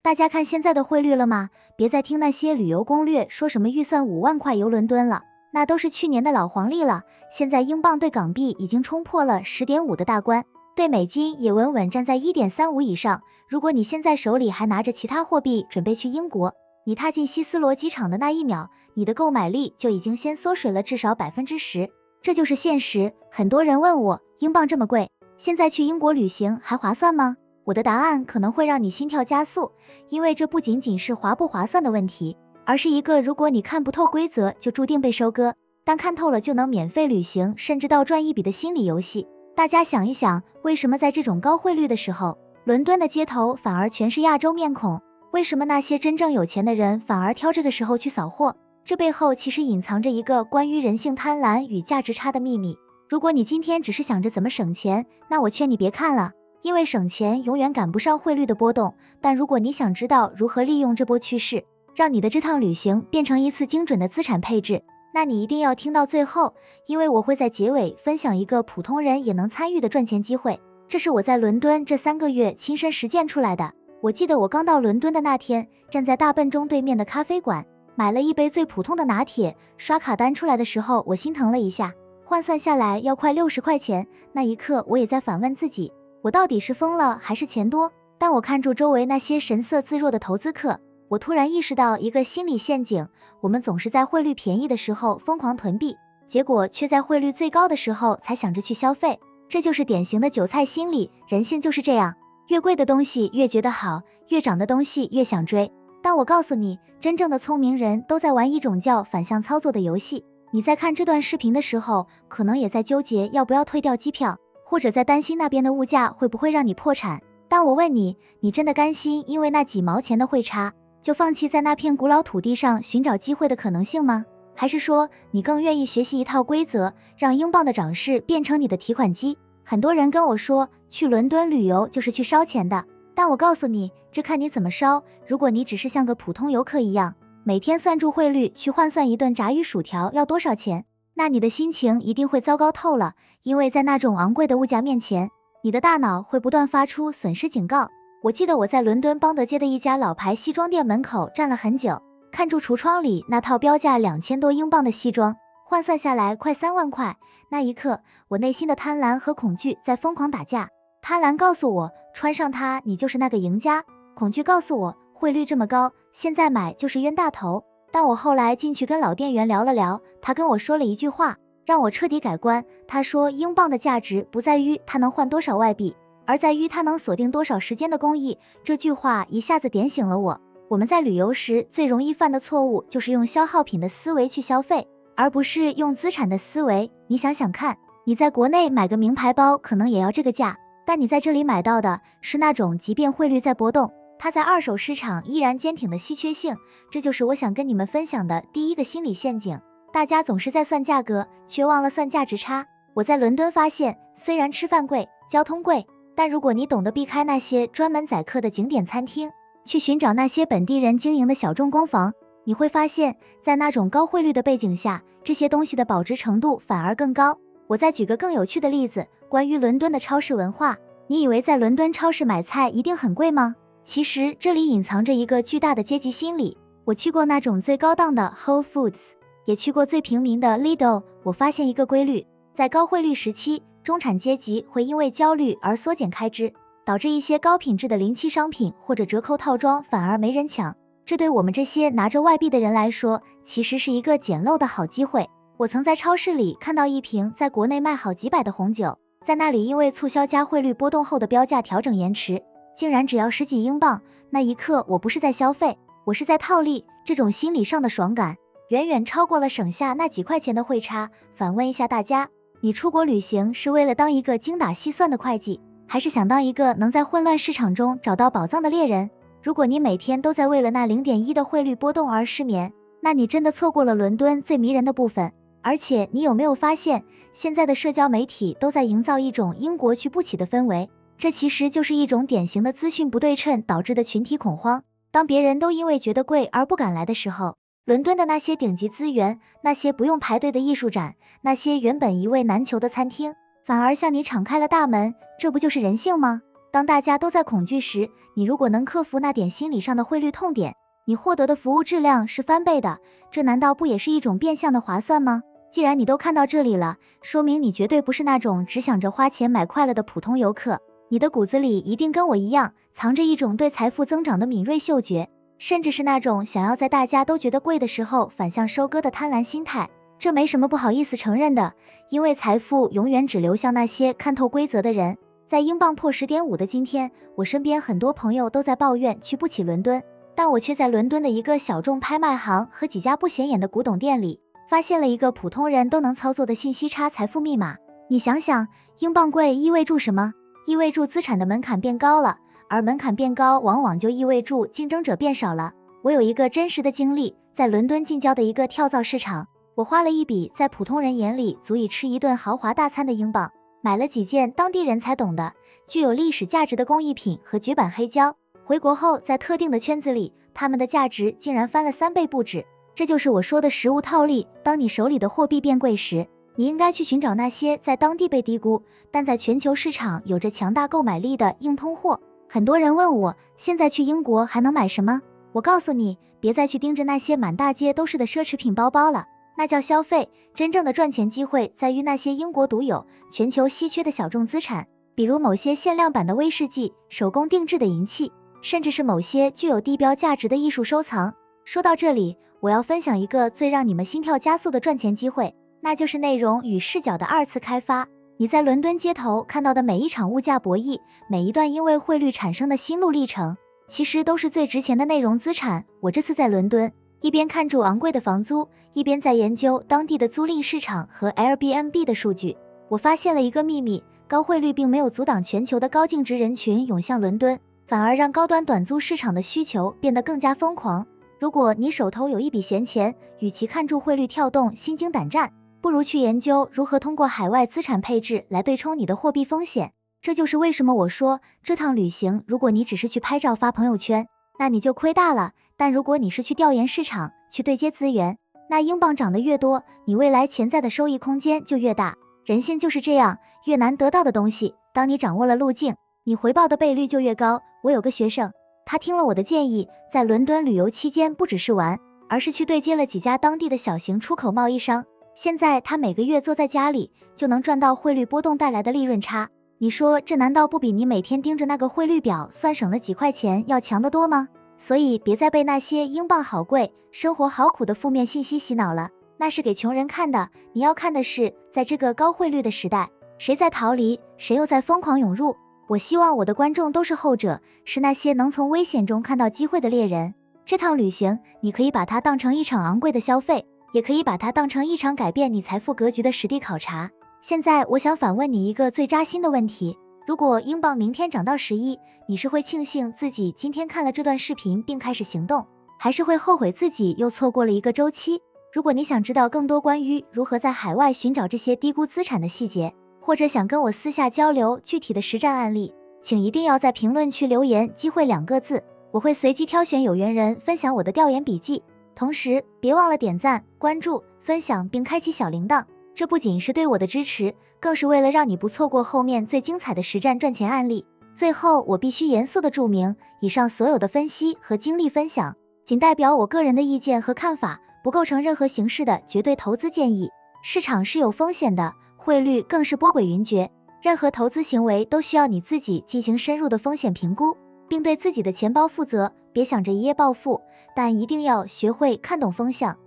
大家看现在的汇率了吗？别再听那些旅游攻略说什么预算5万块游伦敦了，那都是去年的老黄历了。现在英镑对港币已经冲破了10.5的大关，对美金也稳稳站在1.35以上。如果你现在手里还拿着其他货币准备去英国，你踏进希斯罗机场的那一秒，你的购买力就已经先缩水了至少10%，这就是现实。很多人问我，英镑这么贵，现在去英国旅行还划算吗？我的答案可能会让你心跳加速，因为这不仅仅是划不划算的问题，而是一个如果你看不透规则就注定被收割，但看透了就能免费旅行甚至倒赚一笔的心理游戏。大家想一想，为什么在这种高汇率的时候，伦敦的街头反而全是亚洲面孔？为什么那些真正有钱的人反而挑这个时候去扫货？这背后其实隐藏着一个关于人性贪婪与价值差的秘密。如果你今天只是想着怎么省钱，那我劝你别看了，因为省钱永远赶不上汇率的波动。但如果你想知道如何利用这波趋势，让你的这趟旅行变成一次精准的资产配置，那你一定要听到最后，因为我会在结尾分享一个普通人也能参与的赚钱机会。这是我在伦敦这3个月亲身实践出来的。我记得我刚到伦敦的那天，站在大笨钟对面的咖啡馆，买了一杯最普通的拿铁，刷卡单出来的时候我心疼了一下，换算下来要快60块钱。那一刻我也在反问自己，我到底是疯了还是钱多？但我看住周围那些神色自若的投资客，我突然意识到一个心理陷阱，我们总是在汇率便宜的时候疯狂囤币，结果却在汇率最高的时候才想着去消费，这就是典型的韭菜心理，人性就是这样，越贵的东西越觉得好，越涨的东西越想追。但我告诉你，真正的聪明人都在玩一种叫反向操作的游戏。你在看这段视频的时候，可能也在纠结要不要退掉机票，或者在担心那边的物价会不会让你破产。但我问你，你真的甘心因为那几毛钱的汇差，就放弃在那片古老土地上寻找机会的可能性吗？还是说，你更愿意学习一套规则，让英镑的涨势变成你的提款机？很多人跟我说，去伦敦旅游就是去烧钱的，但我告诉你，这看你怎么烧。如果你只是像个普通游客一样，每天算住汇率去换算一顿炸鱼薯条要多少钱，那你的心情一定会糟糕透了，因为在那种昂贵的物价面前，你的大脑会不断发出损失警告。我记得我在伦敦邦德街的一家老牌西装店门口站了很久，看住橱窗里那套标价2000多英镑的西装，换算下来快3万块。那一刻，我内心的贪婪和恐惧在疯狂打架。贪婪告诉我，穿上它你就是那个赢家；恐惧告诉我，汇率这么高，现在买就是冤大头。但我后来进去跟老店员聊了聊，他跟我说了一句话，让我彻底改观。他说，英镑的价值不在于它能换多少外币，而在于它能锁定多少时间的公益。这句话一下子点醒了我。我们在旅游时最容易犯的错误，就是用消耗品的思维去消费，而不是用资产的思维。你想想看，你在国内买个名牌包可能也要这个价，但你在这里买到的是那种即便汇率在波动，它在二手市场依然坚挺的稀缺性。这就是我想跟你们分享的第一个心理陷阱，大家总是在算价格，却忘了算价值差。我在伦敦发现，虽然吃饭贵，交通贵，但如果你懂得避开那些专门宰客的景点餐厅，去寻找那些本地人经营的小众工坊，你会发现，在那种高汇率的背景下，这些东西的保值程度反而更高。我再举个更有趣的例子，关于伦敦的超市文化。你以为在伦敦超市买菜一定很贵吗？其实这里隐藏着一个巨大的阶级心理。我去过那种最高档的 Whole Foods， 也去过最平民的 Lidl， 我发现一个规律，在高汇率时期，中产阶级会因为焦虑而缩减开支，导致一些高品质的临期商品或者折扣套装反而没人抢。这对我们这些拿着外币的人来说，其实是一个捡漏的好机会。我曾在超市里看到一瓶在国内卖好几百的红酒，在那里因为促销加汇率波动后的标价调整延迟，竟然只要10几英镑。那一刻我不是在消费，我是在套利。这种心理上的爽感，远远超过了省下那几块钱的汇差。反问一下大家，你出国旅行是为了当一个精打细算的会计，还是想当一个能在混乱市场中找到宝藏的猎人？如果你每天都在为了那0.1的汇率波动而失眠，那你真的错过了伦敦最迷人的部分。而且你有没有发现，现在的社交媒体都在营造一种英国去不起的氛围，这其实就是一种典型的资讯不对称导致的群体恐慌。当别人都因为觉得贵而不敢来的时候，伦敦的那些顶级资源，那些不用排队的艺术展，那些原本一位难求的餐厅，反而向你敞开了大门。这不就是人性吗？当大家都在恐惧时，你如果能克服那点心理上的汇率痛点，你获得的服务质量是翻倍的，这难道不也是一种变相的划算吗？既然你都看到这里了，说明你绝对不是那种只想着花钱买快乐的普通游客，你的骨子里一定跟我一样，藏着一种对财富增长的敏锐嗅觉，甚至是那种想要在大家都觉得贵的时候反向收割的贪婪心态。这没什么不好意思承认的，因为财富永远只流向那些看透规则的人。在英镑破 10.5 的今天，我身边很多朋友都在抱怨去不起伦敦，但我却在伦敦的一个小众拍卖行和几家不显眼的古董店里，发现了一个普通人都能操作的信息差财富密码。你想想，英镑贵意味着什么？意味着资产的门槛变高了，而门槛变高往往就意味着竞争者变少了。我有一个真实的经历，在伦敦近郊的一个跳蚤市场，我花了一笔在普通人眼里足以吃一顿豪华大餐的英镑，买了几件当地人才懂的具有历史价值的工艺品和绝版黑胶。回国后，在特定的圈子里，它们的价值竟然翻了3倍不止。这就是我说的实物套利。当你手里的货币变贵时，你应该去寻找那些在当地被低估，但在全球市场有着强大购买力的硬通货。很多人问我，现在去英国还能买什么？我告诉你，别再去盯着那些满大街都是的奢侈品包包了，那叫消费。真正的赚钱机会在于那些英国独有、全球稀缺的小众资产，比如某些限量版的威士忌、手工定制的银器，甚至是某些具有地标价值的艺术收藏。说到这里，我要分享一个最让你们心跳加速的赚钱机会，那就是内容与视角的2次开发。你在伦敦街头看到的每一场物价博弈，每一段因为汇率产生的心路历程，其实都是最值钱的内容资产。我这次在伦敦，一边看住昂贵的房租，一边在研究当地的租赁市场和 Airbnb 的数据。我发现了一个秘密，高汇率并没有阻挡全球的高净值人群涌向伦敦，反而让高端短租市场的需求变得更加疯狂。如果你手头有一笔闲钱，与其看住汇率跳动心惊胆战，不如去研究如何通过海外资产配置来对冲你的货币风险。这就是为什么我说，这趟旅行如果你只是去拍照发朋友圈，那你就亏大了，但如果你是去调研市场，去对接资源，那英镑涨得越多，你未来潜在的收益空间就越大。人性就是这样，越难得到的东西，当你掌握了路径，你回报的倍率就越高。我有个学生，他听了我的建议，在伦敦旅游期间不只是玩，而是去对接了几家当地的小型出口贸易商。现在他每个月坐在家里就能赚到汇率波动带来的利润差。你说这难道不比你每天盯着那个汇率表算省了几块钱要强得多吗？所以别再被那些英镑好贵、生活好苦的负面信息洗脑了，那是给穷人看的。你要看的是，在这个高汇率的时代，谁在逃离，谁又在疯狂涌入。我希望我的观众都是后者，是那些能从危险中看到机会的猎人。这趟旅行，你可以把它当成一场昂贵的消费，也可以把它当成一场改变你财富格局的实地考察。现在我想反问你一个最扎心的问题，如果英镑明天涨到11，你是会庆幸自己今天看了这段视频并开始行动，还是会后悔自己又错过了一个周期？如果你想知道更多关于如何在海外寻找这些低估资产的细节，或者想跟我私下交流具体的实战案例，请一定要在评论区留言机会2个字，我会随机挑选有缘人分享我的调研笔记。同时别忘了点赞、关注、分享并开启小铃铛，这不仅是对我的支持，更是为了让你不错过后面最精彩的实战赚钱案例。最后我必须严肃地注明，以上所有的分析和经历分享仅代表我个人的意见和看法，不构成任何形式的绝对投资建议。市场是有风险的，汇率更是波诡云谲，任何投资行为都需要你自己进行深入的风险评估，并对自己的钱包负责。别想着一夜暴富，但一定要学会看懂风向。